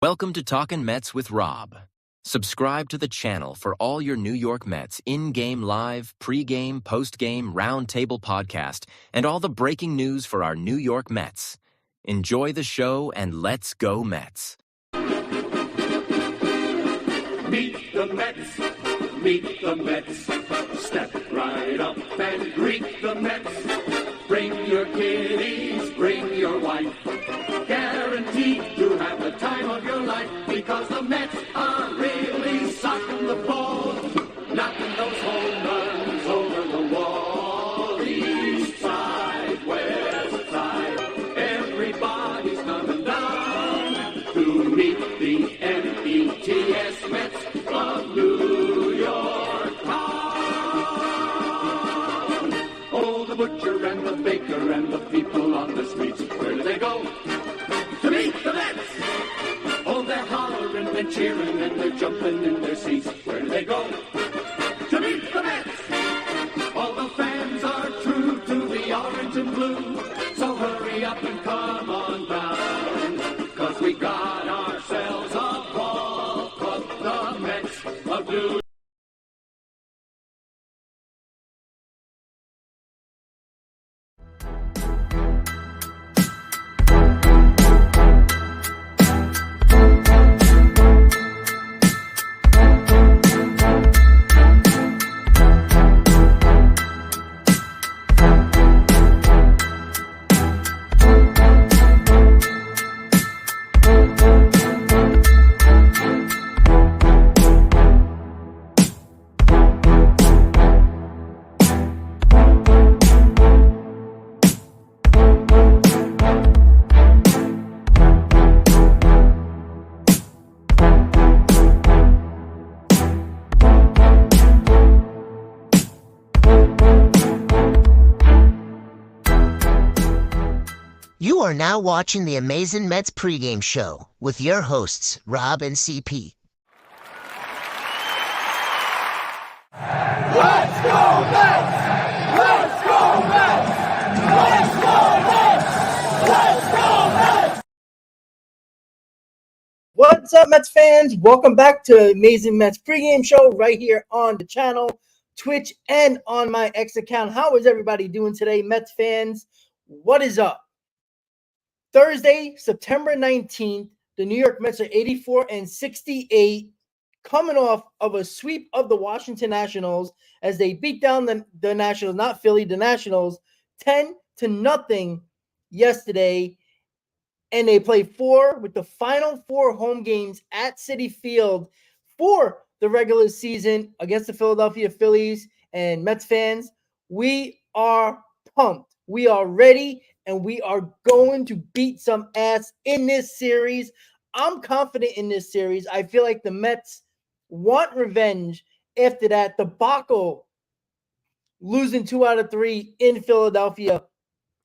Welcome to Talkin' Mets with Rob. Subscribe to the channel for all your New York Mets in-game live, pre-game, post-game, roundtable podcast, and all the breaking news for our New York Mets. Enjoy the show and let's go Mets. Meet the Mets, meet the Mets. Step right up and greet the Mets. Bring your kiddies, bring your wife. Guaranteed to have the time of your life, because the Mets are really socking the ball, knocking those home runs over the wall. East side, west side, everybody's coming down to meet the METS Mets of New York town. Oh, the butcher and the baker and the people on the streets, where do they go? To meet the Mets! Oh, they're hollering and cheering and they're jumping in their seats. Where do they go? To meet the Mets! All the fans are true to the orange and blue. So hurry up and come on down, 'cause we got ourselves a ball club, the Mets of New York. You are now watching the amazing Mets PreGame Show with your hosts, Rob and CP. Let's go Mets! Let's go Mets! Let's go Mets! Let's go Mets! What's up, Mets fans? Welcome back to Amazing Mets PreGame Show right here on the channel, Twitch, and on my X account. How is everybody doing today, Mets fans? What is up? Thursday, September 19th, the New York Mets are 84-68, coming off of a sweep of the Washington Nationals as they beat down the Nationals, not Philly, the Nationals, 10-0 yesterday. And they play with the final 4 home games at Citi Field for the regular season against the Philadelphia Phillies. And Mets fans, we are pumped. We are ready, and we are going to beat some ass in this series. I'm confident in this series. I feel like the Mets want revenge after that debacle, losing 2 out of 3 in Philadelphia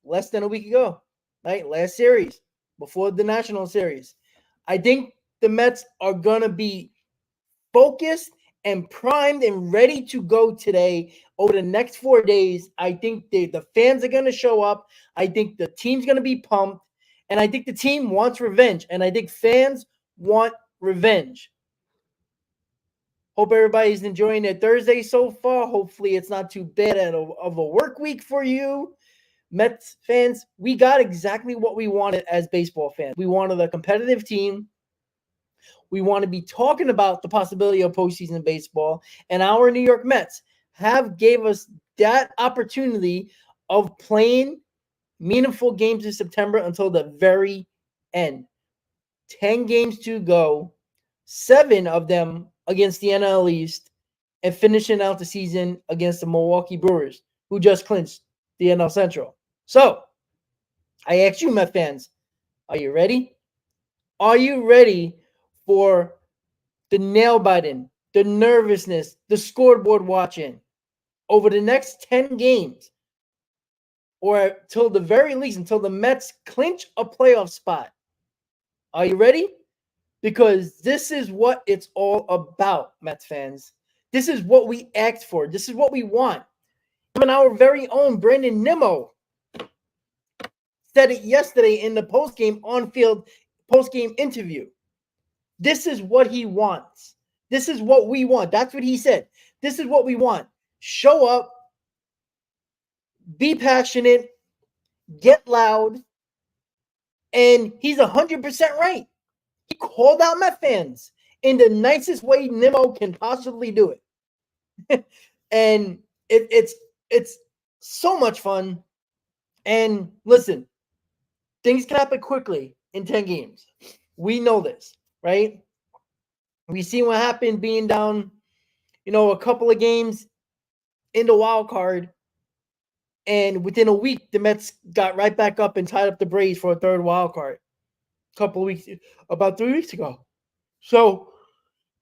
less than a week ago, right? Last series, before the National Series. I think the Mets are going to be focused and primed and ready to go today. Over the next 4 days, I think the fans are going to show up. I think the team's going to be pumped. And I think the team wants revenge. And I think fans want revenge. Hope everybody's enjoying their Thursday so far. Hopefully it's not too bad of a work week for you. Mets fans, we got exactly what we wanted as baseball fans. We wanted a competitive team. We want to be talking about the possibility of postseason baseball. And our New York Mets gave us that opportunity of playing meaningful games in September until the very end. 10 games to go, 7 of them against the NL East, and finishing out the season against the Milwaukee Brewers, who just clinched the NL Central. So, I ask you, Mets fans, are you ready? Are you ready for the nail biting, the nervousness, the scoreboard watching over the next 10 games, or till the very least, until the Mets clinch a playoff spot? Are you ready? Because this is what it's all about, Mets fans. This is what we asked for. This is what we want. Even our very own Brandon Nimmo said it yesterday in the post-game on-field post-game interview. This is what he wants. This is what we want. That's what he said. This is what we want. Show up, be passionate, get loud, and he's 100% right. He called out Met fans in the nicest way Nimmo can possibly do it. And it's so much fun. And listen, things can happen quickly in 10 games. We know this, right? We see what happened being down, a couple of games in the wild card. And within a week, the Mets got right back up and tied up the Braves for a third wild card. Couple of weeks, about 3 weeks ago. So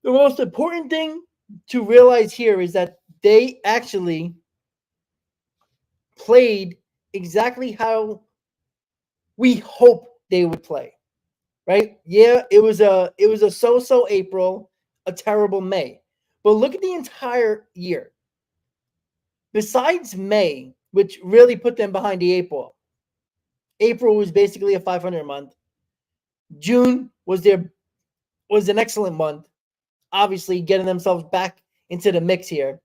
the most important thing to realize here is that they actually played exactly how we hope they would play, right? Yeah, it was a so-so April, a terrible May. But look at the entire year. Besides May, which really put them behind the eight ball, April was basically a 500 month. June was an excellent month, obviously getting themselves back into the mix here.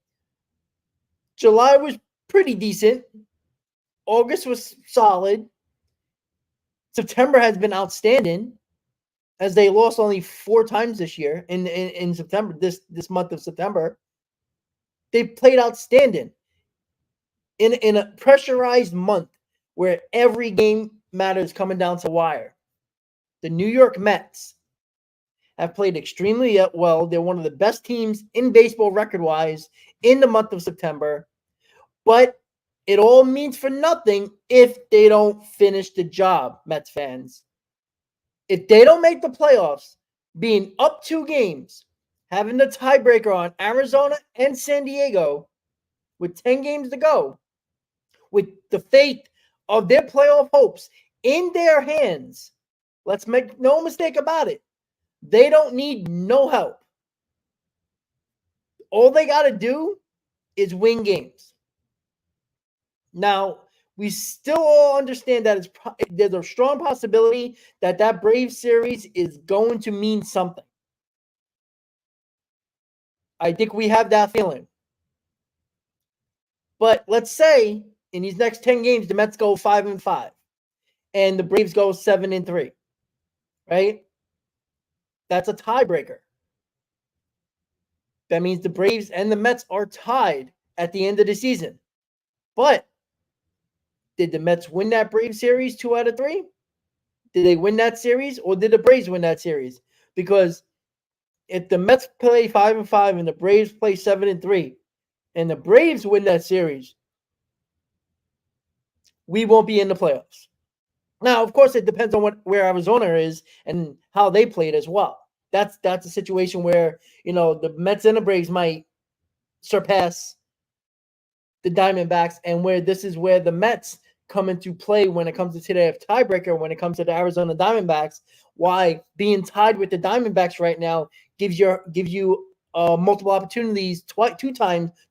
July was pretty decent. August was solid. September has been outstanding, as they lost only 4 times this year in September, this month of September. They played outstanding in a pressurized month where every game matters coming down to wire. The New York Mets have played extremely well. They're one of the best teams in baseball record-wise in the month of September. But it all means for nothing if they don't finish the job, Mets fans. If they don't make the playoffs, being up 2 games, having the tiebreaker on Arizona and San Diego with 10 games to go, with the fate of their playoff hopes in their hands, let's make no mistake about it, they don't need no help. All they got to do is win games. Now, we still all understand that there's a strong possibility that Braves series is going to mean something. I think we have that feeling. But let's say in these next 10 games, the Mets go 5-5 and the Braves go 7-3, right? That's a tiebreaker. That means the Braves and the Mets are tied at the end of the season. But did the Mets win that Braves series 2 out of 3? Did they win that series, or did the Braves win that series? Because if the Mets play 5-5 and the Braves play 7-3, and the Braves win that series, we won't be in the playoffs. Now, of course, it depends on where Arizona is and how they played as well. That's a situation where, the Mets and the Braves might surpass the Diamondbacks, and where this is where the Mets come into play when it comes to today tiebreaker, when it comes to the Arizona Diamondbacks. Why being tied with the Diamondbacks right now gives you multiple opportunities, 2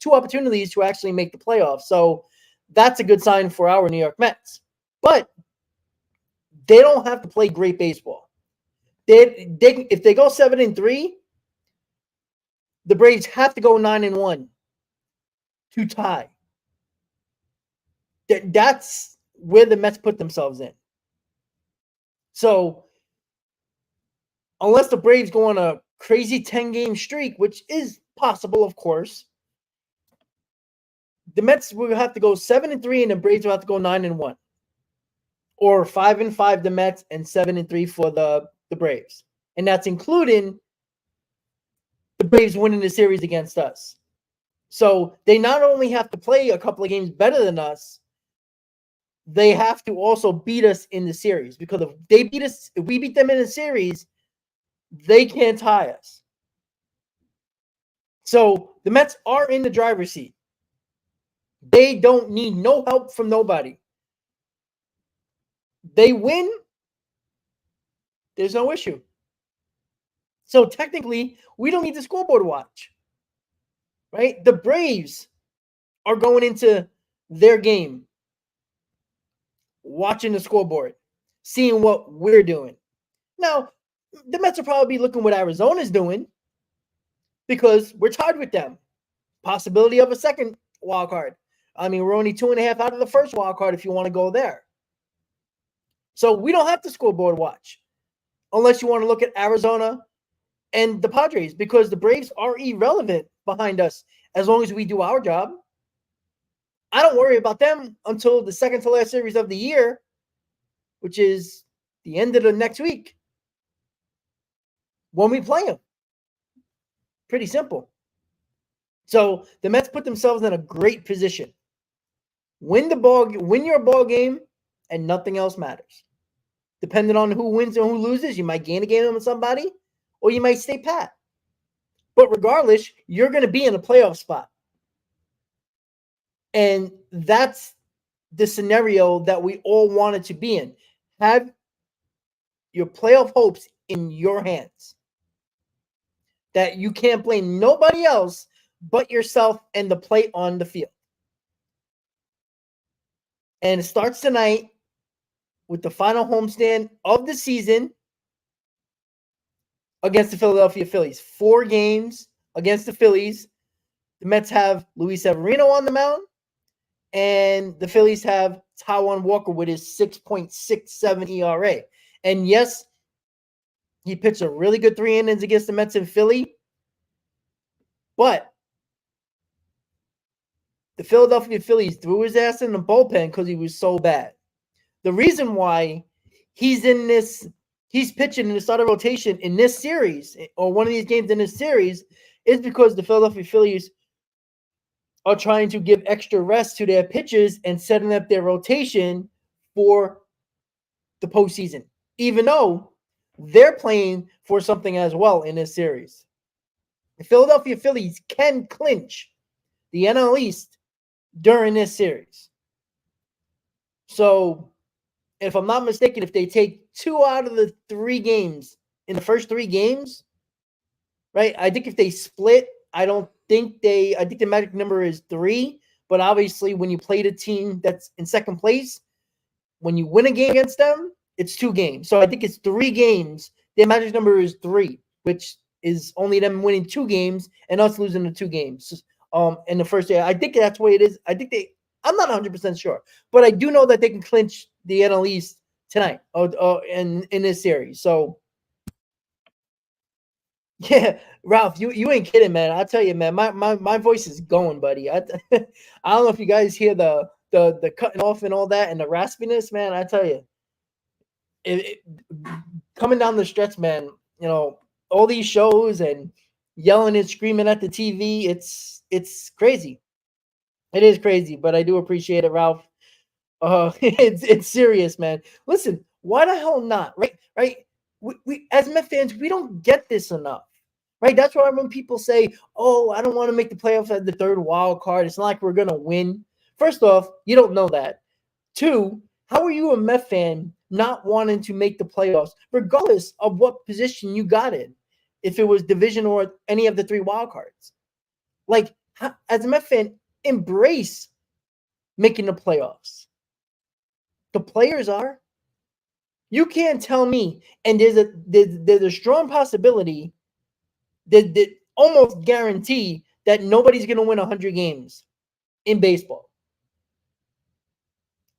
opportunities to actually make the playoffs. So that's a good sign for our New York Mets. But they don't have to play great baseball. If they go 7-3, the Braves have to go 9-1 to tie. That's where the Mets put themselves in. So unless the Braves go on a crazy 10-game streak, which is possible, of course, the Mets will have to go 7-3 and the Braves will have to go 9-1. Or 5-5 the Mets and 7-3 for the Braves. And that's including the Braves winning the series against us. So they not only have to play a couple of games better than us, they have to also beat us in the series. Because if we beat them in the series, they can't tie us. So the Mets are in the driver's seat. They don't need no help from nobody. They win, there's no issue. So technically, we don't need the scoreboard watch, right? The Braves are going into their game watching the scoreboard, seeing what we're doing. Now, the Mets will probably be looking what Arizona's doing because we're tied with them. Possibility of a second wild card. I mean, we're only 2.5 out of the first wild card if you want to go there. So we don't have to scoreboard watch unless you want to look at Arizona and the Padres because the Braves are irrelevant behind us as long as we do our job. I don't worry about them until the second to last series of the year, which is the end of the next week when we play them. Pretty simple. So the Mets put themselves in a great position. Win your ball game, and nothing else matters. Depending on who wins and who loses, you might gain a game with somebody, or you might stay pat. But regardless, you're going to be in a playoff spot. And that's the scenario that we all wanted to be in. Have your playoff hopes in your hands. That you can't blame nobody else but yourself and the play on the field. And it starts tonight with the final homestand of the season against the Philadelphia Phillies. 4 games against the Phillies. The Mets have Luis Severino on the mound, and the Phillies have Taijuan Walker with his 6.67 ERA. And yes, he pitched a really good 3 innings against the Mets in Philly, but the Philadelphia Phillies threw his ass in the bullpen because he was so bad. The reason why he's pitching in the starter rotation in this series, or one of these games in this series, is because the Philadelphia Phillies are trying to give extra rest to their pitchers and setting up their rotation for the postseason, even though they're playing for something as well in this series. The Philadelphia Phillies can clinch the NL East during this series. So, if I'm not mistaken, if they take 2 out of the 3 games in the first 3 games, right? I think if they split, I think the magic number is 3. But obviously, when you play the team that's in second place, when you win a game against them, it's 2 games. So I think it's 3 games. Their magic number is 3, which is only them winning 2 games and us losing the 2 games. In the first day, I think that's the way it is. I'm not 100% sure, but I do know that they can clinch the NL East tonight in this series. So, yeah, Ralph, you ain't kidding, man. I tell you, man, my voice is going, buddy. I don't know if you guys hear the cutting off and all that and the raspiness, man. I tell you, coming down the stretch, man, all these shows and yelling and screaming at the TV, it's crazy. It is crazy, but I do appreciate it, Ralph. It's serious, man. Listen, why the hell not? Right? We as Met fans, we don't get this enough. Right? That's why when people say, "Oh, I don't want to make the playoffs at the 3rd wild card. It's not like we're gonna win." First off, you don't know that. 2, how are you a Met fan not wanting to make the playoffs, regardless of what position you got in? If it was division or any of the 3 wild cards. Like, as a Met fan, embrace making the playoffs. The players are. You can't tell me, and there's a strong possibility that almost guarantee that nobody's going to win 100 games in baseball.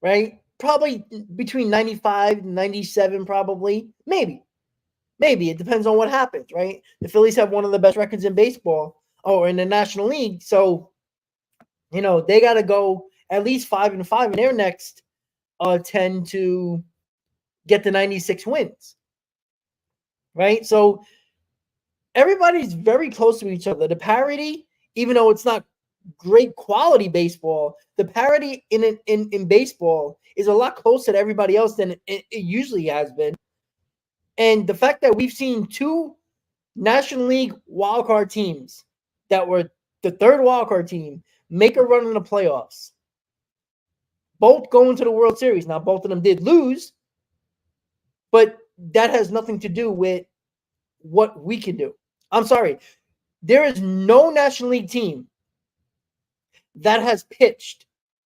Right? Probably between 95 and 97, probably. Maybe. It depends on what happens, right? The Phillies have one of the best records in baseball or in the National League. So, they got to go at least 5-5 in their next 10 to get the 96 wins, right? So everybody's very close to each other. The parity, even though it's not great quality baseball, the parity in baseball is a lot closer to everybody else than it usually has been. And the fact that we've seen 2 National League wildcard teams that were the 3rd wildcard team make a run in the playoffs, both going to the World Series. Now, both of them did lose, but that has nothing to do with what we can do. I'm sorry. There is no National League team that has pitched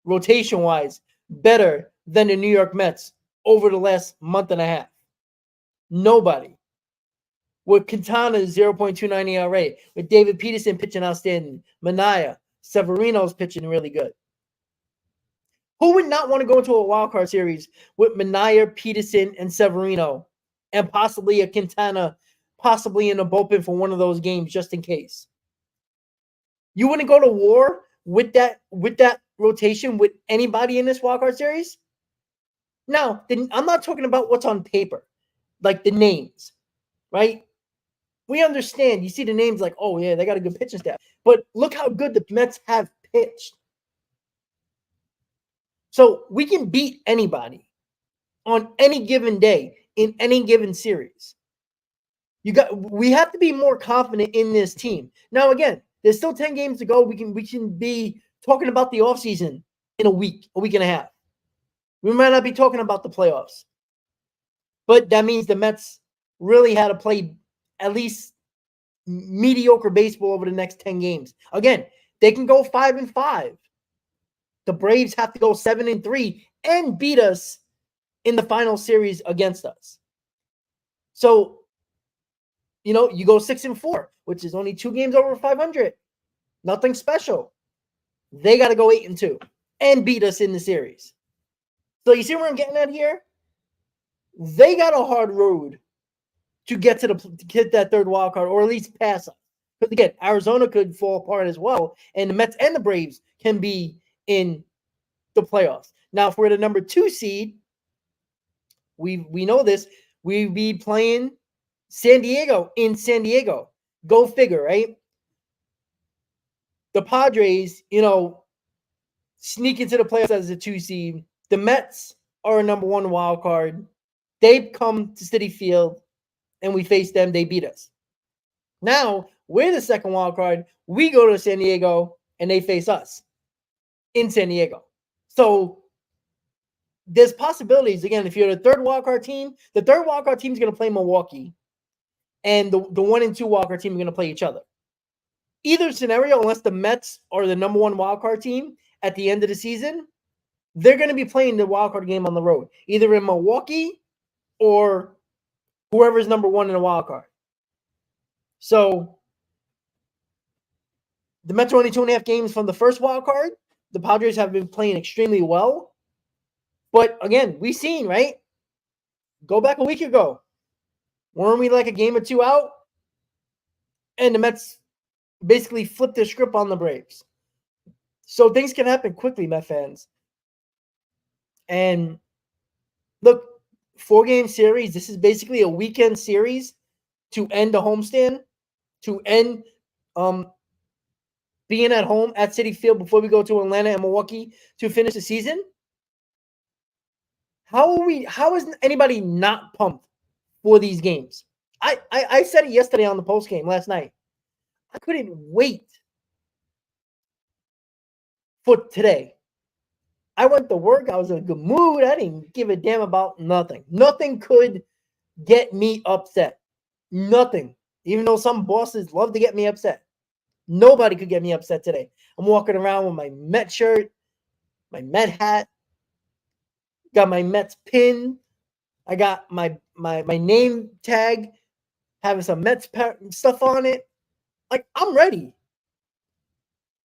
rotation-wise better than the New York Mets over the last month and a half. Nobody. with Quintana's 0.29 ERA, with David Peterson pitching outstanding, Manaea, Severino's pitching really good. Who would not want to go into a wild card series with Manaea, Peterson, and Severino, and possibly a Quintana, possibly in a bullpen for one of those games just in case? You wouldn't go to war with that rotation with anybody in this wild card series? Now, I'm not talking about what's on paper, like the names, right? We understand. You see the names like, oh, yeah, they got a good pitching staff. But look how good the Mets have pitched. So we can beat anybody on any given day in any given series. We have to be more confident in this team. Now, again, there's still 10 games to go. We can be talking about the offseason in a week and a half. We might not be talking about the playoffs. But that means the Mets really had to play at least mediocre baseball over the next 10 games. Again, they can go 5-5. The Braves have to go 7-3 and beat us in the final series against us. So, you go 6-4, which is only 2 games over 500. Nothing special. They got to go 8-2 and beat us in the series. So you see where I'm getting at here? They got a hard road to get that third wild card, or at least pass us. Because again, Arizona could fall apart as well, and the Mets and the Braves can be in the playoffs. Now, if we're the number 2 seed, we know this. We'd be playing San Diego in San Diego. Go figure, right? The Padres, sneak into the playoffs as a 2 seed. The Mets are a number 1 wild card. They come to Citi Field, and we face them. They beat us. Now, we're the 2nd wild card. We go to San Diego, and they face us in San Diego. So there's possibilities. Again, if you're the 3rd wild card team, the 3rd wild card team is going to play Milwaukee, and the 1 and 2 wild card team are going to play each other. Either scenario, unless the Mets are the number 1 wild card team at the end of the season, they're going to be playing the wild card game on the road, either in Milwaukee or whoever's number 1 in the wild card. So the Mets are only 2.5 games from the 1st wild card. The Padres have been playing extremely well. But again, we've seen, right? Go back a week ago. Weren't we like a game or 2 out? And the Mets basically flipped their script on the Braves. So things can happen quickly, Met fans. And look, 4-game series. This is basically a weekend series to end the homestand, to end being at home at Citi Field before we go to Atlanta and Milwaukee to finish the season. How is anybody not pumped for these games? I said it yesterday on the post game last night. I couldn't wait for today. I went to work. I was in a good mood. I didn't give a damn about nothing. Nothing could get me upset. Nothing. Even though some bosses love to get me upset. Nobody could get me upset today. I'm walking around with my Met shirt, my Met hat, got my Mets pin. I got my name tag, having some Mets stuff on it. Like, I'm ready.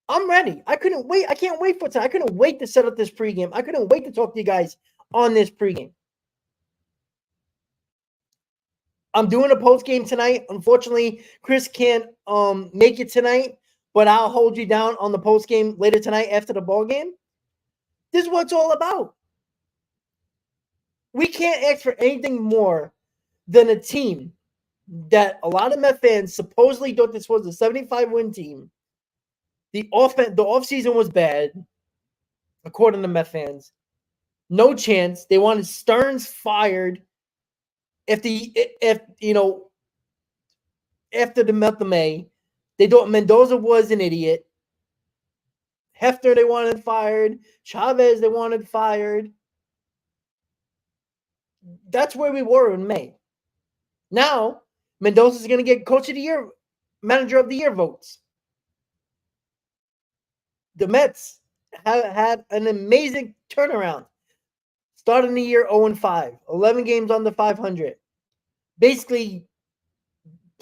I couldn't wait. I can't wait for tonight. I couldn't wait to set up this pregame. I couldn't wait to talk to you guys on this pregame. I'm doing a post game tonight. Unfortunately, Chris can't make it tonight, but I'll hold you down on the post game later tonight after the ball game. This is what it's all about. We can't ask for anything more than a team that a lot of Met fans supposedly thought this was a 75-win team. The offseason was bad, according to Met fans. No chance. They wanted Stearns fired after the month of May. They thought Mendoza was an idiot. Hefner they wanted fired. Chavez they wanted fired. That's where we were in May. Now, Mendoza's going to get Coach of the Year, Manager of the Year votes. The Mets have had an amazing turnaround. Starting the year 0-5, 11 games under 500. Basically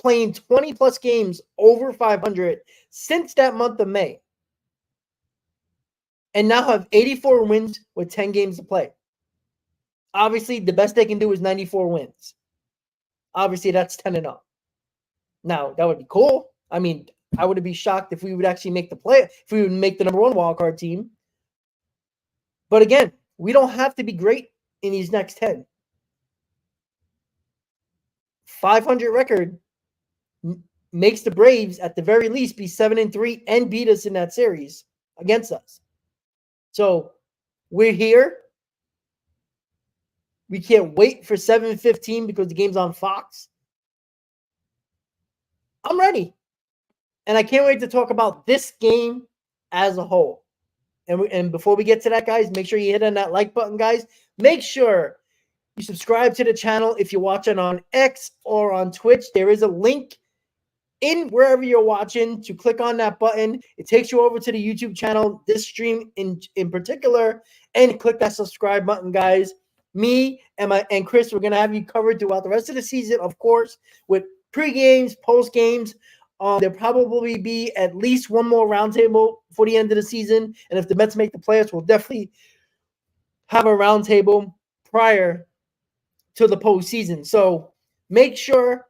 playing 20-plus games over 500 since that month of May, and now have 84 wins with 10 games to play. Obviously, the best they can do is 94 wins. Obviously, that's 10-0. Now, that would be cool. I mean, I would be shocked if we would actually make the play, if we would make the number one wildcard team. But again, we don't have to be great in these next 10. 500 record makes the Braves, at the very least, be 7-3 and beat us in that series against us. So we're here. We can't wait for 7-15 because the game's on Fox. I'm ready. And I can't wait to talk about this game as a whole. And before we get to that, guys, make sure you hit on that like button, guys. Make sure you subscribe to the channel if you're watching on X or on Twitch. There is a link in wherever you're watching to click on that button. It takes you over to the YouTube channel, this stream in particular, and click that subscribe button, guys. Me and Chris, we're going to have you covered throughout the rest of the season, of course, with pre-games, post-games. There'll probably be at least one more roundtable for the end of the season. And if the Mets make the playoffs, we'll definitely have a roundtable prior to the postseason. So make sure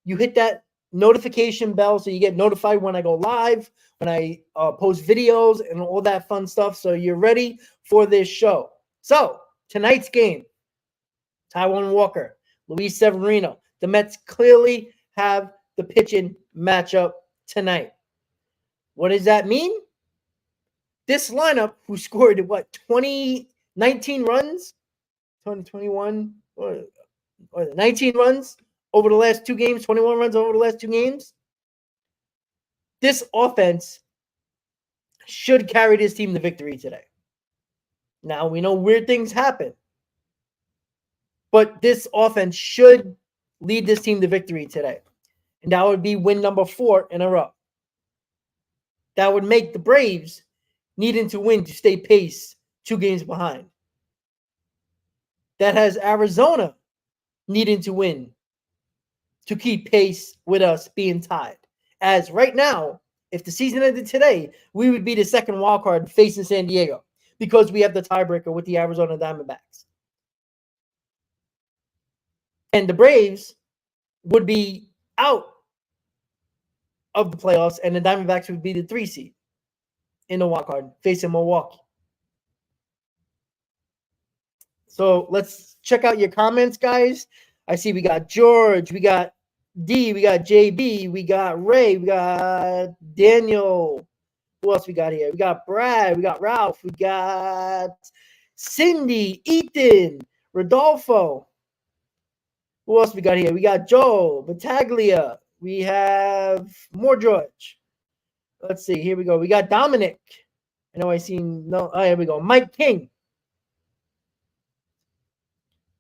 you hit that notification bell so you get notified when I go live, when I post videos and all that fun stuff. So you're ready for this show. So tonight's game, Taijuan Walker, Luis Severino. The Mets clearly have the pitching matchup tonight. What does that mean? This lineup, who scored, 19 runs? 21, or 19 runs over the last two games, 21 runs over the last two games. This offense should carry this team to victory today. Now, we know weird things happen, but this offense should lead this team to victory today. And that would be win number 4 in a row. That would make the Braves needing to win to stay pace 2 games behind. That has Arizona needing to win to keep pace with us being tied. As right now, if the season ended today, we would be the second wild card facing San Diego because we have the tiebreaker with the Arizona Diamondbacks. And the Braves would be out of the playoffs, and the Diamondbacks would be the 3 seed in the wild card facing Milwaukee. So let's check out your comments, guys. I see we got George, we got D, we got JB, we got Ray, we got Daniel. Who else we got here? We got Brad, we got Ralph, we got Cindy, Ethan, Rodolfo. Who else we got here? We got Joe, Battaglia. We have more George. Let's see. Here we go. We got Dominic. I know I seen no. Oh, here we go. Mike King.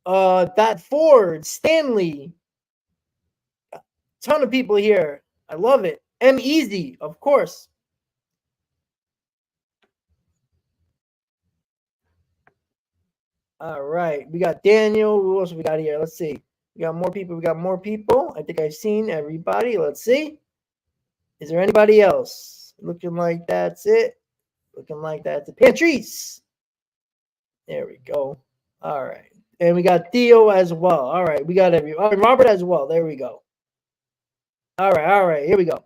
That Ford, Stanley. A ton of people here. I love it. M Easy, of course. All right. We got Daniel. Who else we got here? Let's see. We got more people. We got more people. I think I've seen everybody. Let's see. Is there anybody else? Looking like that's it. Looking like that's the Pantries. There we go. All right. And we got Theo as well. All right. We got everyone. Robert as well. There we go. All right. All right. Here we go.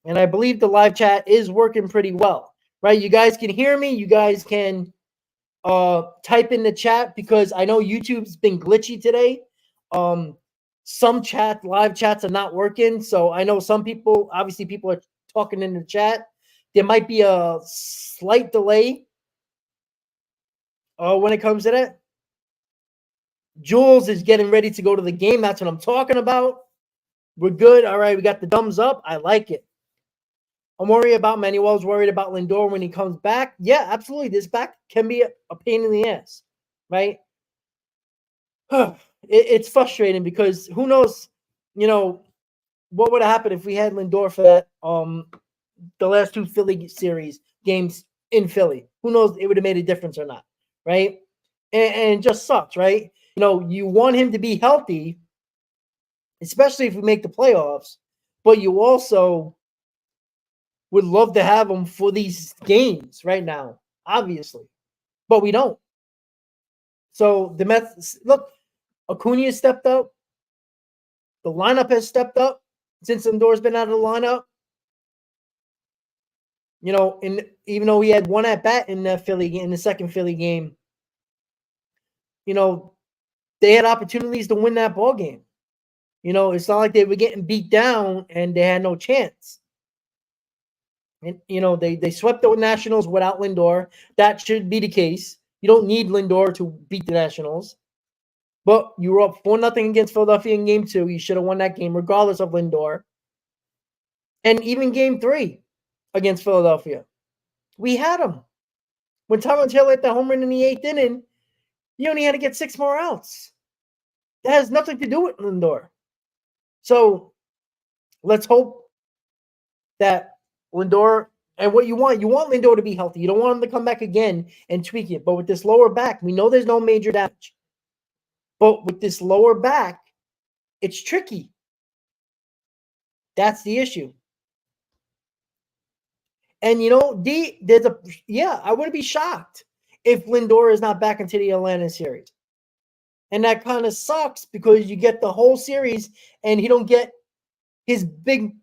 And I believe the live chat is working pretty well. Right? You guys can hear me. You guys can type in the chat because I know YouTube's been glitchy today. Some live chats are not working. So I know some people, obviously people are talking in the chat. There might be a slight delay when it comes to that. Jules is getting ready to go to the game. That's what I'm talking about. We're good. All right. We got the thumbs up. I like it. I'm worried about Manuel's worried about Lindor when he comes back. Yeah, absolutely. This back can be a pain in the ass, right? It's frustrating because who knows, what would have happened if we had Lindor for that the last 2 Philly series games in Philly. Who knows it would have made a difference or not, right? And it just sucks, right? You want him to be healthy especially if we make the playoffs. But you also would love to have him for these games right now, obviously. But we don't. So the Mets, look, Acuna stepped up. The lineup has stepped up since Lindor's been out of the lineup. You know, even though he had one at bat in the second Philly game, you know, they had opportunities to win that ball game. You know, it's not like they were getting beat down and they had no chance. And you know, they swept the Nationals without Lindor. That should be the case. You don't need Lindor to beat the Nationals. But you were up 4-0 against Philadelphia in Game 2. You should have won that game regardless of Lindor. And even Game 3 against Philadelphia, we had him. When Tyrone Taylor hit that home run in the 8th inning, you only had to get 6 more outs. That has nothing to do with Lindor. So let's hope that Lindor, and what you want Lindor to be healthy. You don't want him to come back again and tweak it. But with this lower back, we know there's no major damage. But with this lower back, it's tricky. That's the issue. And you know, I wouldn't be shocked if Lindor is not back into the Atlanta series. And that kind of sucks because you get the whole series and he don't get his big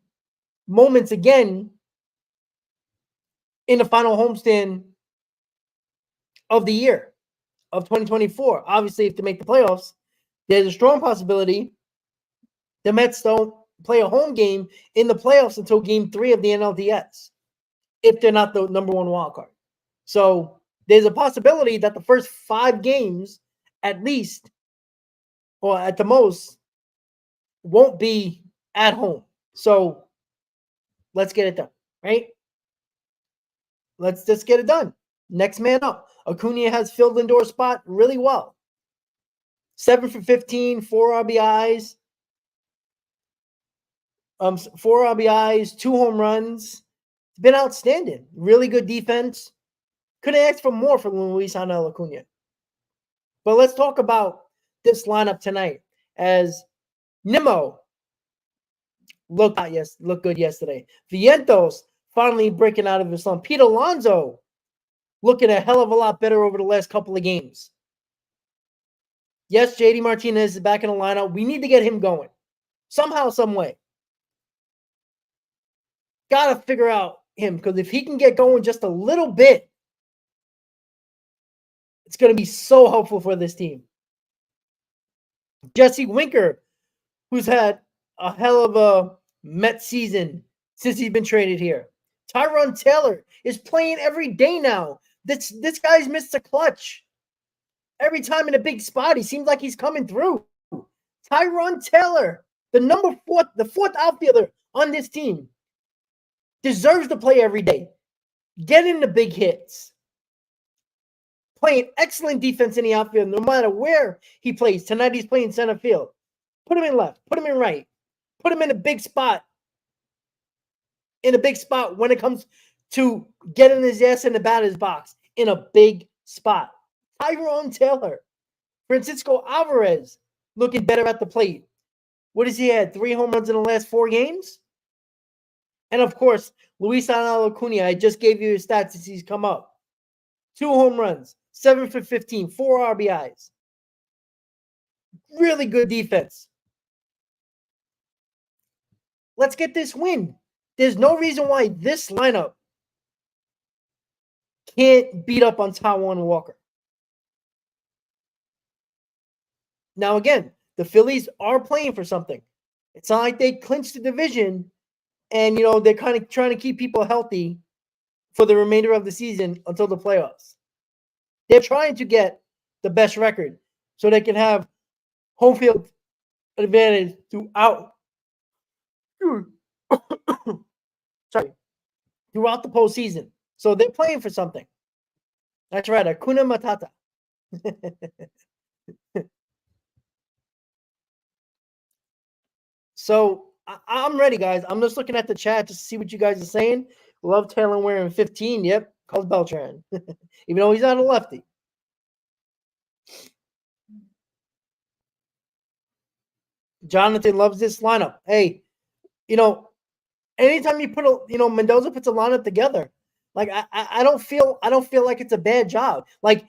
moments again in the final homestand of the year of 2024. Obviously, if they make the playoffs, there's a strong possibility the Mets don't play a home game in the playoffs until Game 3 of the NLDS, if they're not the number one wild card. So there's a possibility that the first 5 games, at least, or at the most, won't be at home. So let's get it done, right? Let's just get it done. Next man up. Acuna has filled Lindor's spot really well. 7 for 15, 4 RBIs. 4 RBIs, 2 home runs. It's been outstanding. Really good defense. Couldn't ask for more from Luisangel Acuna. But let's talk about this lineup tonight, as Nimmo looked good yesterday. Vientos finally breaking out of his slump. Pete Alonso looking a hell of a lot better over the last couple of games. Yes, JD Martinez is back in the lineup. We need to get him going somehow, some way. Got to figure out him, because if he can get going just a little bit, it's going to be so helpful for this team. Jesse Winker, who's had a hell of a Met season since he's been traded here. Tyrone Taylor is playing every day now. This guy's missed a clutch. Every time in a big spot, he seems like he's coming through. Tyrone Taylor, the fourth outfielder on this team, deserves to play every day. Getting the big hits. Playing excellent defense in the outfield, no matter where he plays. Tonight he's playing center field. Put him in left. Put him in right. Put him in a big spot. In a big spot when it comes to getting his ass in the batter's box. In a big spot. Tyrone Taylor. Francisco Alvarez looking better at the plate. What has he had? 3 home runs in the last 4 games? And of course, Luisangel Acuna. I just gave you his stats since he's come up. 2 home runs. 7 for 15, 4 RBIs. Really good defense. Let's get this win. There's no reason why this lineup can't beat up on Taijuan Walker. Now again, the Phillies are playing for something. It's not like they clinched the division and, you know, they're kind of trying to keep people healthy for the remainder of the season until the playoffs. They're trying to get the best record so they can have home field advantage throughout throughout the postseason. So they're playing for something. That's right, Hakuna Matata. So I'm ready, guys. I'm just looking at the chat to see what you guys are saying. Love Taylor wearing 15. Yep, calls Beltran. Even though he's not a lefty. Jonathan loves this lineup. Hey, anytime you put Mendoza puts a lineup together, like I don't feel like it's a bad job. Like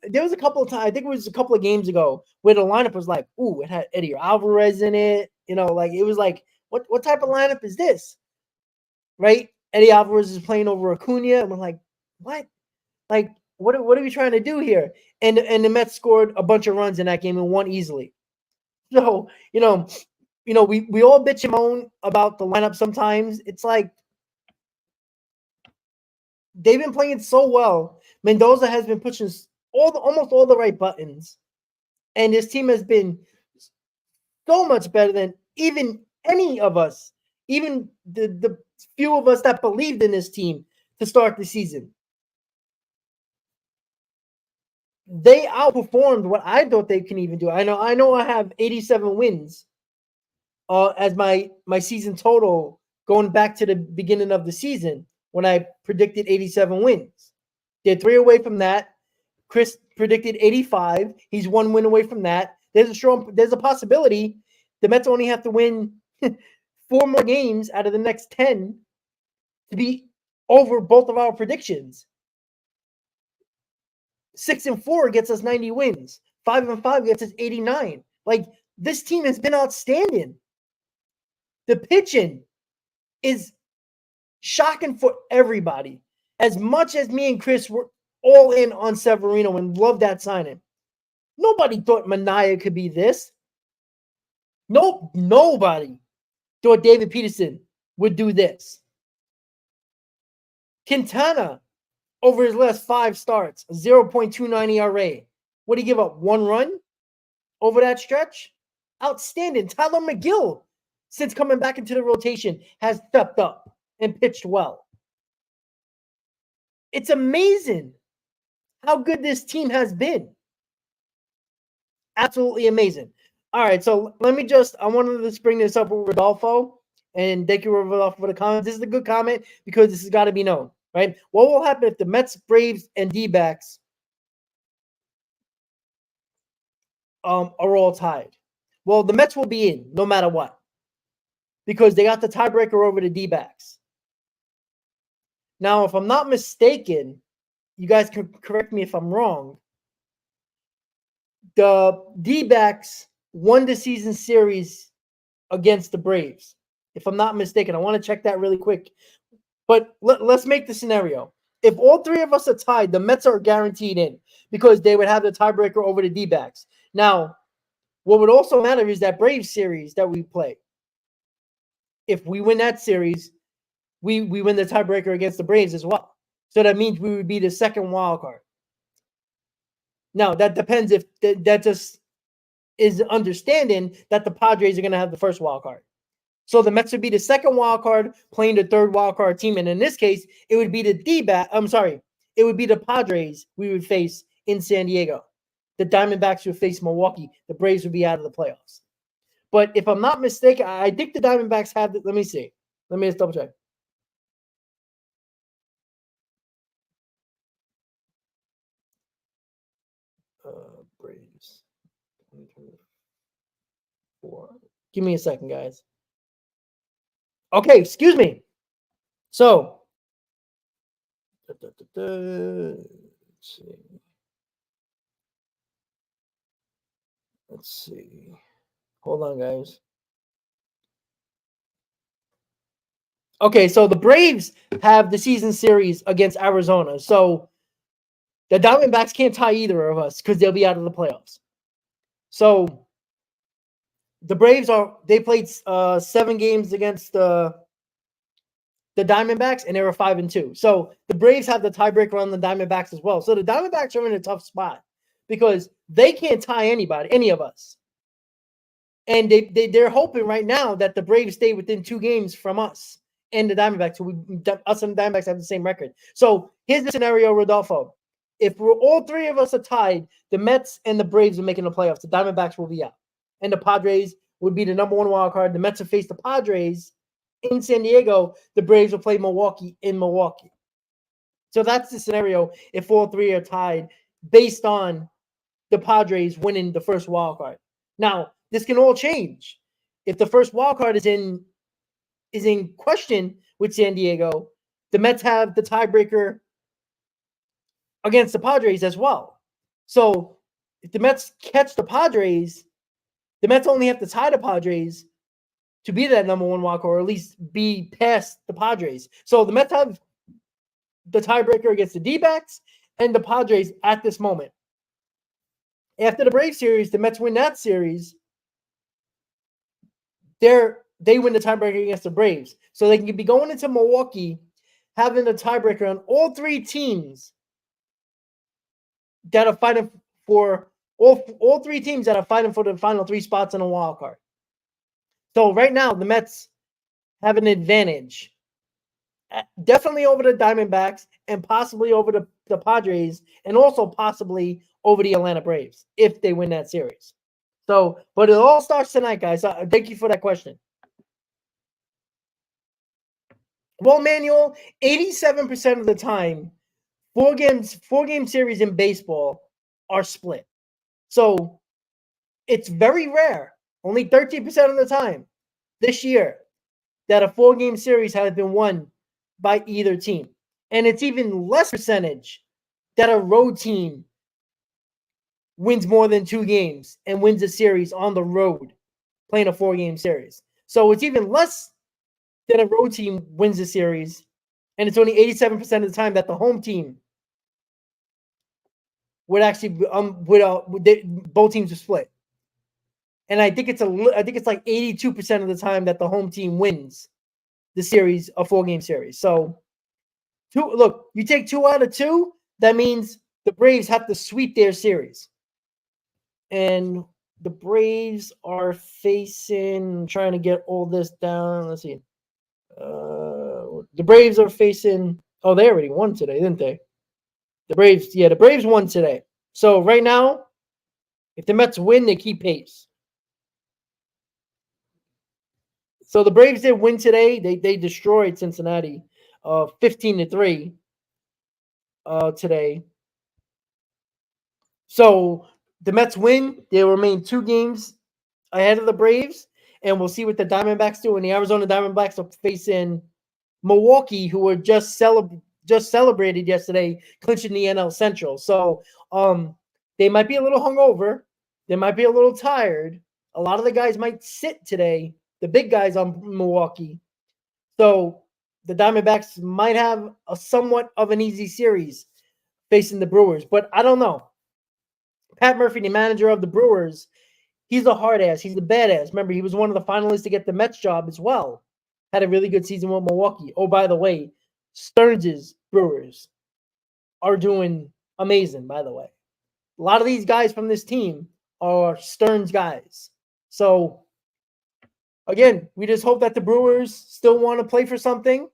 there was a couple of times, I think it was a couple of games ago, where the lineup was like, ooh, it had Eddie Alvarez in it. Like it was like, what type of lineup is this? Right? Eddie Alvarez is playing over Acuna, and we're like, what? Like, what are we trying to do here? And the Mets scored a bunch of runs in that game and won easily. So, we all bitch and moan about the lineup sometimes. It's like they've been playing so well. Mendoza has been pushing almost all the right buttons. And this team has been so much better than even any of us, even the few of us that believed in this team to start the season. They outperformed what I thought they can even do. I know I have 87 wins as my season total going back to the beginning of the season when I predicted 87 wins. They're 3 away from that. Chris predicted 85. He's 1 win away from that. There's a possibility the Mets only have to win 4 more games out of the next 10 to be over both of our predictions. 6-4 gets us 90 wins. 5-5 gets us 89. Like, this team has been outstanding. The pitching is shocking for everybody. As much as me and Chris were all in on Severino and loved that signing, nobody thought Manaea could be this. Nope, nobody thought David Peterson would do this. Quintana, over his last 5 starts, 0.29 ERA. What did he give up? 1 run over that stretch? Outstanding. Tyler McGill, since coming back into the rotation, has stepped up and pitched well. It's amazing how good this team has been. Absolutely amazing. All right, so I wanted to bring this up with Rodolfo, and thank you, Rodolfo, for the comment. This is a good comment because this has got to be known, right? What will happen if the Mets, Braves, and D-backs are all tied? Well, the Mets will be in no matter what because they got the tiebreaker over the D-backs. Now, if I'm not mistaken, you guys can correct me if I'm wrong, the D-backs won the season series against the Braves. If I'm not mistaken, I want to check that really quick. But let's make the scenario. If all 3 of us are tied, the Mets are guaranteed in because they would have the tiebreaker over the D-backs. Now, what would also matter is that Braves series that we play. If we win that series, we win the tiebreaker against the Braves as well. So that means we would be the second wild card. Now, that depends if that just is understanding that the Padres are going to have the first wild card. So the Mets would be the second wild card playing the third wild card team. And in this case, it would be it would be the Padres we would face in San Diego. The Diamondbacks would face Milwaukee. The Braves would be out of the playoffs. But if I'm not mistaken, I think the Diamondbacks have let me see. Let me just double check. Braves 2024. Give me a second, guys. Okay, excuse me. So, let's see. Let's see. Hold on, guys. Okay, so the Braves have the season series against Arizona. So the Diamondbacks can't tie either of us because they'll be out of the playoffs. So the Braves they played 7 games against the Diamondbacks, and they were 5-2. So the Braves have the tiebreaker on the Diamondbacks as well. So the Diamondbacks are in a tough spot because they can't tie any of us. And they're hoping right now that the Braves stay within 2 games from us and the Diamondbacks. So us and the Diamondbacks have the same record. So here's the scenario, Rodolfo. If all 3 of us are tied, the Mets and the Braves are making the playoffs. The Diamondbacks will be out. And the Padres would be the number 1 wild card. The Mets will face the Padres in San Diego. The Braves will play Milwaukee in Milwaukee. So that's the scenario if all 3 are tied based on the Padres winning the first wild card. Now, this can all change. If the first wild card is in question with San Diego, the Mets have the tiebreaker against the Padres as well. So if the Mets catch the Padres, the Mets only have to tie the Padres to be that number one wild card, or at least be past the Padres. So the Mets have the tiebreaker against the D-backs and the Padres at this moment. After the Braves series, the Mets win that series. They win the tiebreaker against the Braves. So they can be going into Milwaukee having a tiebreaker on all three teams that are fighting for all three teams that are fighting for the final three spots in a wild card. So right now, the Mets have an advantage. Definitely over the Diamondbacks and possibly over the Padres, and also possibly over the Atlanta Braves if they win that series. So, but it all starts tonight, guys. Thank you for that question. Well, Manuel, 87% of the time, four-game series in baseball are split. So it's very rare, only 13% of the time this year, that a four-game series has been won by either team. And it's even less percentage that a road team wins more than 2 games and wins a series on the road playing a 4-game series. So it's even less that a road team wins a series, and it's only 87% of the time that the home team would actually both teams are split. And I think it's like 82% of the time that the home team wins the series, a 4-game series. So look, you take 2 out of 2, that means the Braves have to sweep their series. And the Braves are facing, I'm trying to get all this down. Let's see. The Braves are facing, they already won today, didn't they? The Braves won today. So right now, if the Mets win, they keep pace. So the Braves did win today. They destroyed Cincinnati 15-3 today. So the Mets win. They remain 2 games ahead of the Braves. And we'll see what the Diamondbacks do. And the Arizona Diamondbacks are facing Milwaukee, who were just celebrated yesterday, clinching the NL Central. So they might be a little hungover. They might be a little tired. A lot of the guys might sit today, the big guys on Milwaukee. So the Diamondbacks might have a somewhat of an easy series facing the Brewers. But I don't know. Pat Murphy, the manager of the Brewers, he's a hard ass. He's a badass. Remember, he was one of the finalists to get the Mets job as well. Had a really good season with Milwaukee. Oh, by the way, Stearns' Brewers are doing amazing, by the way. A lot of these guys from this team are Stearns guys. So, again, we just hope that the Brewers still want to play for something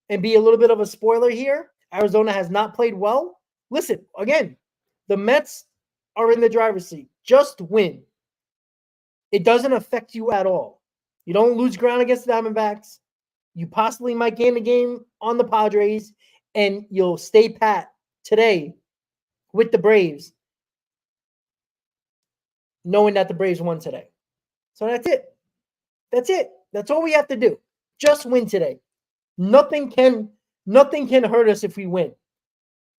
and be a little bit of a spoiler here. Arizona has not played well. Listen, again, the Mets are in the driver's seat. Just win. It doesn't affect you at all. You don't lose ground against the Diamondbacks. You possibly might gain the game on the Padres, and you'll stay pat today with the Braves, knowing that the Braves won today. So that's it. That's it. That's all we have to do. Just win today. Nothing can hurt us if we win.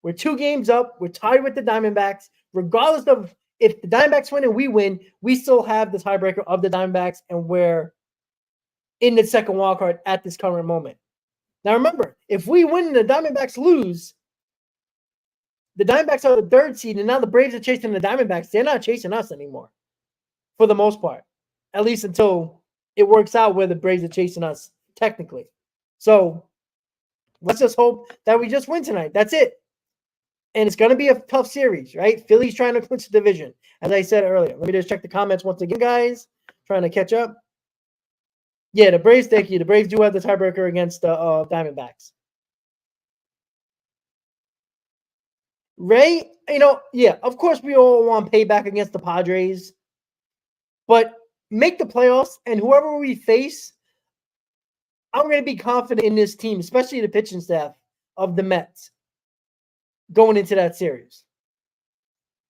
We're 2 games up. We're tied with the Diamondbacks. Regardless of if the Diamondbacks win and we win, we still have the tiebreaker of the Diamondbacks, and we're in the second wild card at this current moment. Now remember, if we win and the Diamondbacks lose, the Diamondbacks are the 3rd seed, and now the Braves are chasing the Diamondbacks. They're not chasing us anymore, for the most part, at least until it works out where the Braves are chasing us technically. So let's just hope that we just win tonight. That's it. And it's going to be a tough series, right? Philly's trying to clinch the division, as I said earlier. Let me just check the comments once again, guys. Trying to catch up. Yeah, the Braves, thank you. The Braves do have the tiebreaker against the Diamondbacks. Ray, of course we all want payback against the Padres. But make the playoffs, and whoever we face, I'm going to be confident in this team, especially the pitching staff of the Mets, going into that series.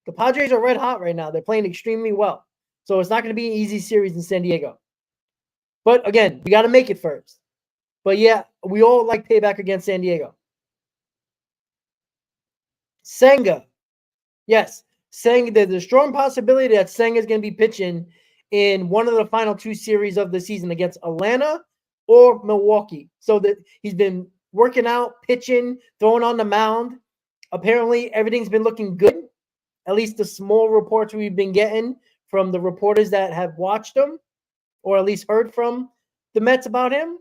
The Padres are red hot right now. They're playing extremely well. So it's not going to be an easy series in San Diego. But again, we got to make it first. But yeah, we all like payback against San Diego. Senga. Yes. Senga, there's a strong possibility that Senga is going to be pitching in one of the final 2 series of the season against Atlanta or Milwaukee. So that he's been working out, pitching, throwing on the mound. Apparently, everything's been looking good. At least the small reports we've been getting from the reporters that have watched him, or at least heard from the Mets about him.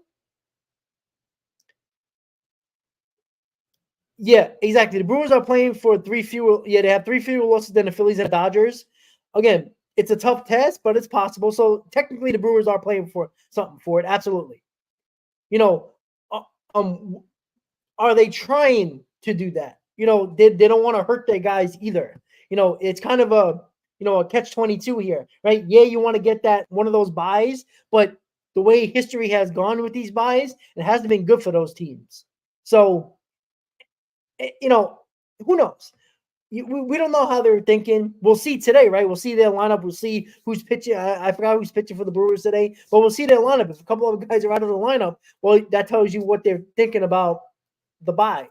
Yeah, exactly. The Brewers are playing for 3 fewer. Yeah, they have 3 fewer losses than the Phillies and Dodgers. Again, it's a tough test, but it's possible. So technically, the Brewers are playing for something for it. Absolutely. Are they trying to do that? They don't want to hurt their guys either. It's kind of a catch-22 here, right? Yeah, you want to get that one of those buys, but the way history has gone with these buys, it hasn't been good for those teams. So, who knows? We don't know how they're thinking. We'll see today, right? We'll see their lineup. We'll see who's pitching. I forgot who's pitching for the Brewers today, but we'll see their lineup. If a couple of guys are out of the lineup, well, that tells you what they're thinking about the buy,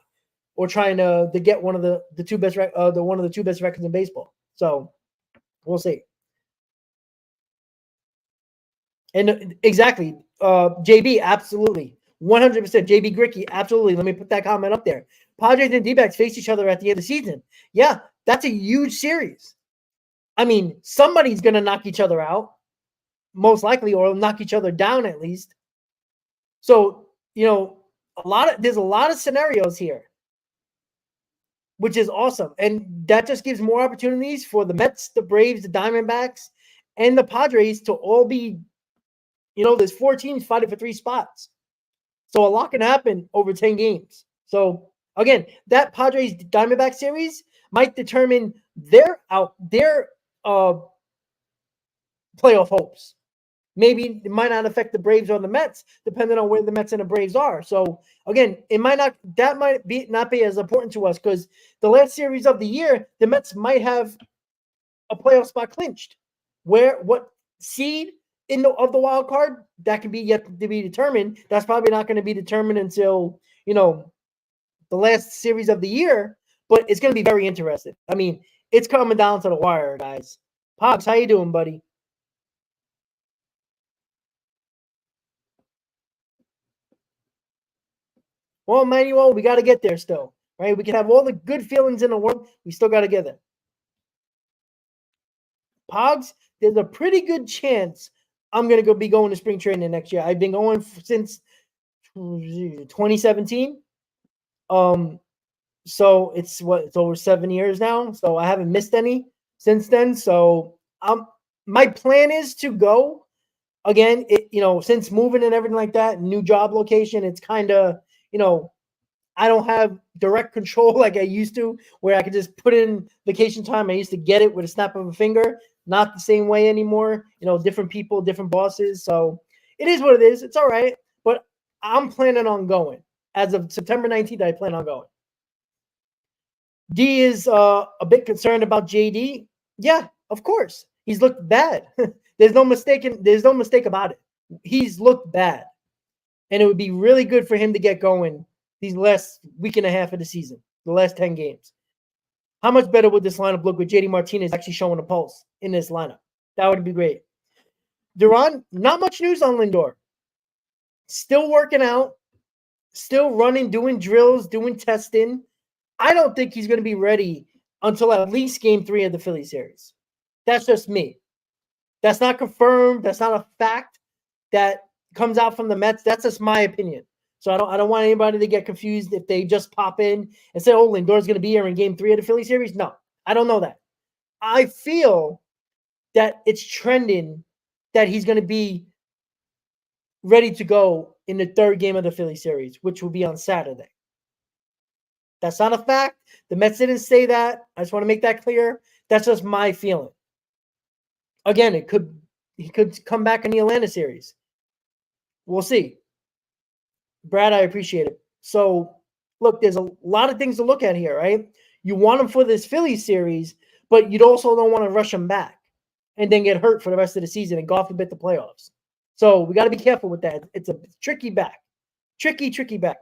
or trying to get one of the 2 best one of the 2 best records in baseball. So we'll see. And exactly, JB, absolutely, 100%. JB Gricky, absolutely. Let me put that comment up there. Padres and D-backs face each other at the end of the season. Yeah, that's a huge series. I mean, somebody's going to knock each other out, most likely, or knock each other down at least. So, there's a lot of scenarios here, which is awesome. And that just gives more opportunities for the Mets, the Braves, the Diamondbacks, and the Padres to all be, there's 4 teams fighting for 3 spots. So a lot can happen over 10 games. So again, that Padres Diamondback series might determine their playoff hopes. Maybe it might not affect the Braves or the Mets, depending on where the Mets and the Braves are. So again, that might not be as important to us, because the last series of the year, the Mets might have a playoff spot clinched. What seed of the wild card, that can be yet to be determined. That's probably not going to be determined until the last series of the year. But it's going to be very interesting. I mean, it's coming down to the wire, guys. Pops, how you doing, buddy? Well, Manuel, we got to get there still, right? We can have all the good feelings in the world. We still got to get there. Pogs, there's a pretty good chance I'm going to be going to spring training next year. I've been going since 2017. So it's over 7 years now. So I haven't missed any since then. So my plan is to go again. Since moving and everything like that, new job location, it's kind of, I don't have direct control like I used to, where I could just put in vacation time. I used to get it with a snap of a finger. Not the same way anymore. Different people, different bosses. So it is what it is. It's all right. But I'm planning on going. As of September 19th, I plan on going. D is a bit concerned about JD. Yeah, of course. He's looked bad. There's no mistake about it. He's looked bad. And it would be really good for him to get going these last week and a half of the season, the last 10 games. How much better would this lineup look with JD Martinez actually showing a pulse in this lineup? That would be great. Duran, not much news on Lindor. Still working out, still running, doing drills, doing testing. I don't think he's going to be ready until at least game 3 of the Phillies series. That's just me. That's not confirmed. That's not a fact that comes out from the Mets. That's just my opinion. So I don't want anybody to get confused if they just pop in and say, oh, Lindor's going to be here in game 3 of the Phillies series. No, I don't know that. I feel that it's trending that he's going to be ready to go in the 3rd game of the Phillies series, which will be on Saturday. That's not a fact. The Mets didn't say that. I just want to make that clear. That's just my feeling. Again, he could come back in the Atlanta series. We'll see. Brad, I appreciate it. So, look, there's a lot of things to look at here, right? You want him for this Phillies series, but you also don't want to rush him back. and then get hurt for the rest of the season and God forbid the playoffs. So we got to be careful with that. It's a tricky back. Tricky back.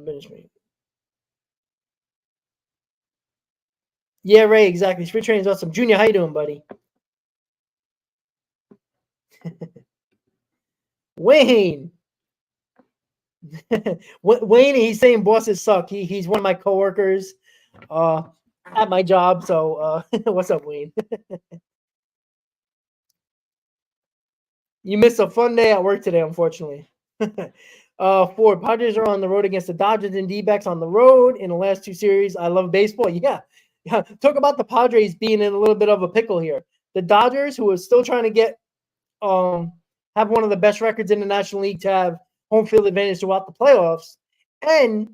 Ministry. Yeah, Ray, exactly. Spring training is awesome. Junior, how you doing, buddy? Wayne. Wayne, he's saying bosses suck. He's one of my coworkers at my job. So what's up, Wayne? You missed a fun day at work today, unfortunately. Ford, Padres are on the road against the Dodgers and D-backs on the road in the last 2 series. I love baseball. Yeah. Talk about the Padres being in a little bit of a pickle here. The Dodgers, who are still trying to get have one of the best records in the National League to have home field advantage throughout the playoffs, and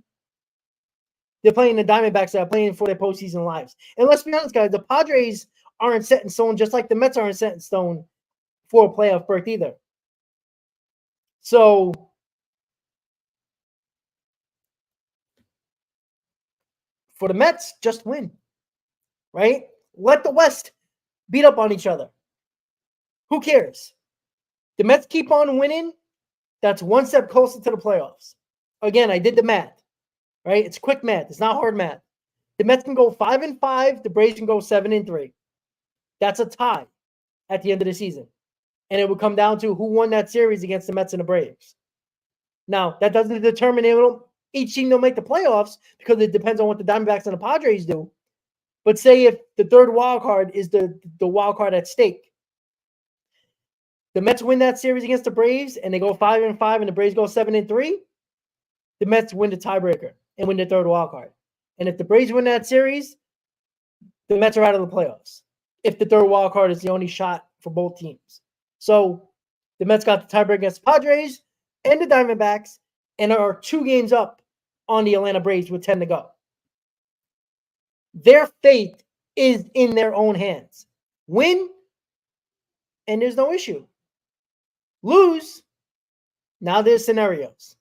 they're playing the Diamondbacks that are playing for their postseason lives. And let's be honest, guys, the Padres aren't set in stone, just like the Mets aren't set in stone for a playoff berth either. So for the Mets, just win, right? Let the West beat up on each other. Who cares? The Mets keep on winning. That's one step closer to the playoffs. Again, I did the math, right? It's quick math. It's not hard math. The Mets can go 5-5. The Braves can go 7-3. That's a tie at the end of the season. And it would come down to who won that series against the Mets and the Braves. Now, that doesn't determine each team will make the playoffs because it depends on what the Diamondbacks and the Padres do. But say if the third wild card is the wild card at stake, the Mets win that series against the Braves and they go 5-5 and the Braves go 7-3, the Mets win the tiebreaker and win the third wild card. And if the Braves win that series, the Mets are out of the playoffs. If the third wild card is the only shot for both teams. So the Mets got the tiebreaker against the Padres and the Diamondbacks and are 2 games up on the Atlanta Braves with 10 to go. Their fate is in their own hands. Win, and there's no issue. Lose, now there's scenarios.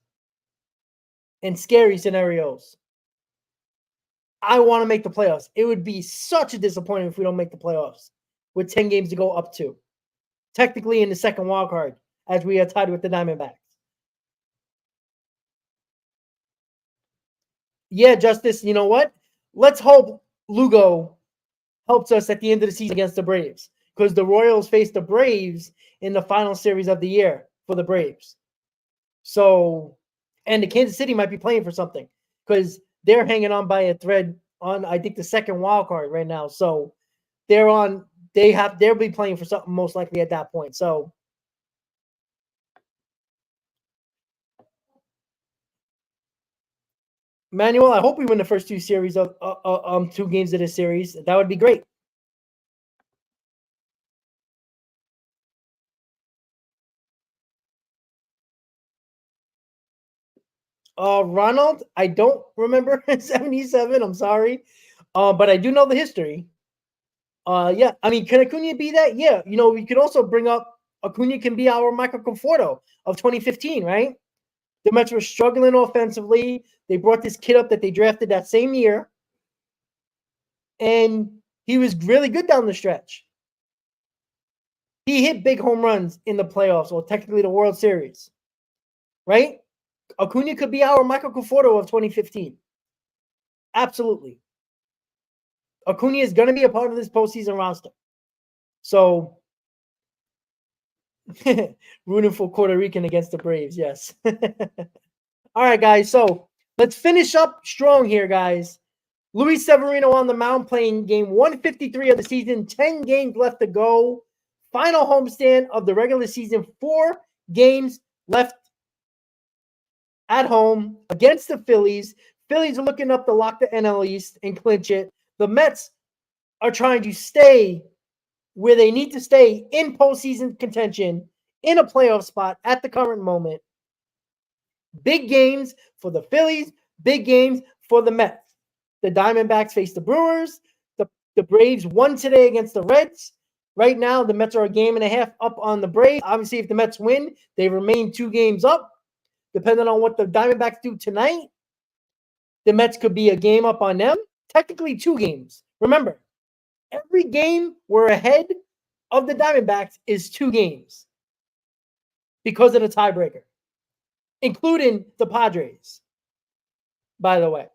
And scary scenarios. I want to make the playoffs. It would be such a disappointment if we don't make the playoffs with 10 games to go up to. Technically in the second wild card, as we are tied with the Diamondbacks. Yeah, Justice, you know what? Let's hope Lugo helps us at the end of the season against the Braves. Because the Royals face the Braves in the final series of the year for the Braves. So, and the Kansas City might be playing for something. Because they're hanging on by a thread on, I think, the second wild card right now. So they'll be playing for something most likely at that point. So Manuel, I hope we win the first 2 series of 2 games of this series. That would be great. Ronald, I don't remember 77. I'm sorry. But I do know the history. Yeah, I mean, can Acuna be that? Yeah. You know, we could also bring up Acuna can be our Michael Conforto of 2015, right? The Mets were struggling offensively. They brought this kid up that they drafted that same year. And he was really good down the stretch. He hit big home runs in the playoffs, or technically the World Series. Right? Acuna could be our Michael Conforto of 2015. Absolutely. Acuna is going to be a part of this postseason roster. So, rooting for Puerto Rican against the Braves, yes. All right, guys. So, let's finish up strong here, guys. Luis Severino on the mound playing game 153 of the season. 10 games left to go. Final homestand of the regular season. 4 games left at home against the Phillies. Phillies are looking up to lock the NL East and clinch it. The Mets are trying to stay where they need to stay in postseason contention, in a playoff spot at the current moment. Big games for the Phillies, big games for the Mets. The Diamondbacks face the Brewers. The Braves won today against the Reds. Right now, the Mets are a game and a half up on the Braves. Obviously, if the Mets win, they remain 2 games up. Depending on what the Diamondbacks do tonight, the Mets could be a game up on them. technically 2 games. Remember, every game we're ahead of the Diamondbacks is 2 games because of the tiebreaker, including the Padres, by the way.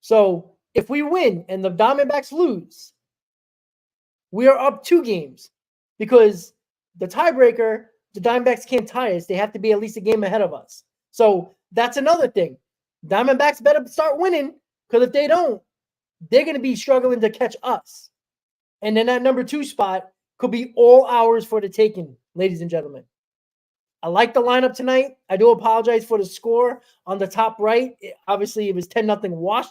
So if we win and the Diamondbacks lose, we are up 2 games because the tiebreaker, the Diamondbacks can't tie us. They have to be at least a game ahead of us. So that's another thing. Diamondbacks better start winning, because if they don't, they're going to be struggling to catch us. And then that number 2 spot could be all ours for the taking, ladies and gentlemen. I like the lineup tonight. I do apologize for the score on the top right. Obviously, it was 10-0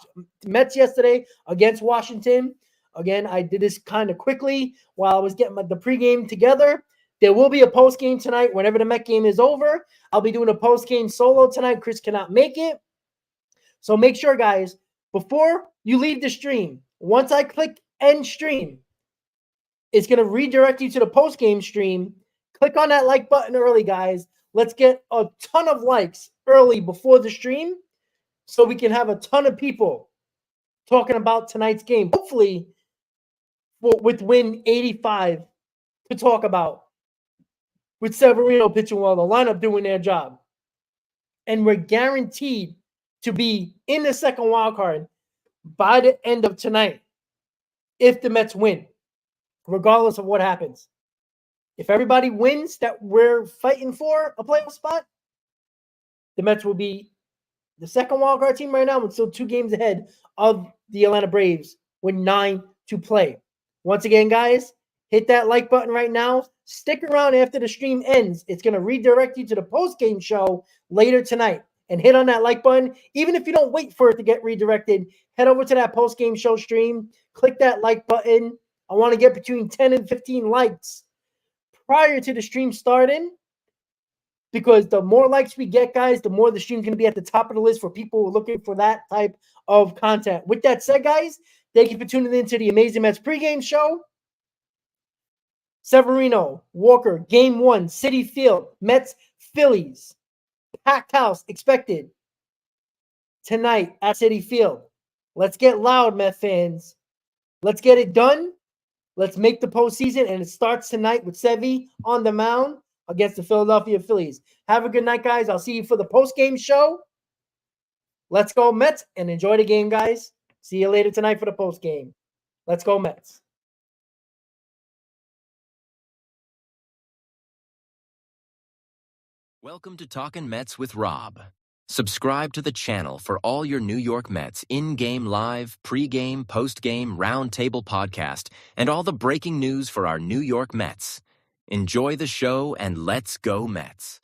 Mets yesterday against Washington. Again, I did this kind of quickly while I was getting the pregame together. There will be a postgame tonight whenever the Met game is over. I'll be doing a postgame solo tonight. Chris cannot make it. So make sure, guys, before you leave the stream, once I click end stream, it's going to redirect you to the postgame stream. Click on that like button early, guys. Let's get a ton of likes early before the stream so we can have a ton of people talking about tonight's game. Hopefully, with win 85 to talk about, with Severino pitching well, the lineup doing their job. And we're guaranteed to be in the second wild card by the end of tonight if the Mets win, regardless of what happens. If everybody wins that we're fighting for a playoff spot, the Mets will be the second wildcard team right now. We're still 2 games ahead of the Atlanta Braves with 9 to play. Once again, guys, hit that like button right now. Stick around after the stream ends. It's going to redirect you to the post-game show later tonight. And hit on that like button. Even if you don't wait for it to get redirected, head over to that post-game show stream. Click that like button. I want to get between 10 and 15 likes prior to the stream starting, because the more likes we get, guys, the more the stream's going to be at the top of the list for people who are looking for that type of content. With that said, guys, thank you for tuning in to the Amazing Mets pregame show. Severino, Walker, Game 1, Citi Field, Mets, Phillies. Packed house expected tonight at Citi Field. Let's get loud, Met fans. Let's get it done. Let's make the postseason, and it starts tonight with Sevy on the mound against the Philadelphia Phillies. Have a good night, guys. I'll see you for the post-game show. Let's go, Mets, and enjoy the game, guys. See you later tonight for the post-game. Let's go, Mets. Welcome to Talkin' Mets with Rob. Subscribe to the channel for all your New York Mets in-game live, pre-game, post-game, round-table podcast, and all the breaking news for our New York Mets. Enjoy the show, and let's go Mets.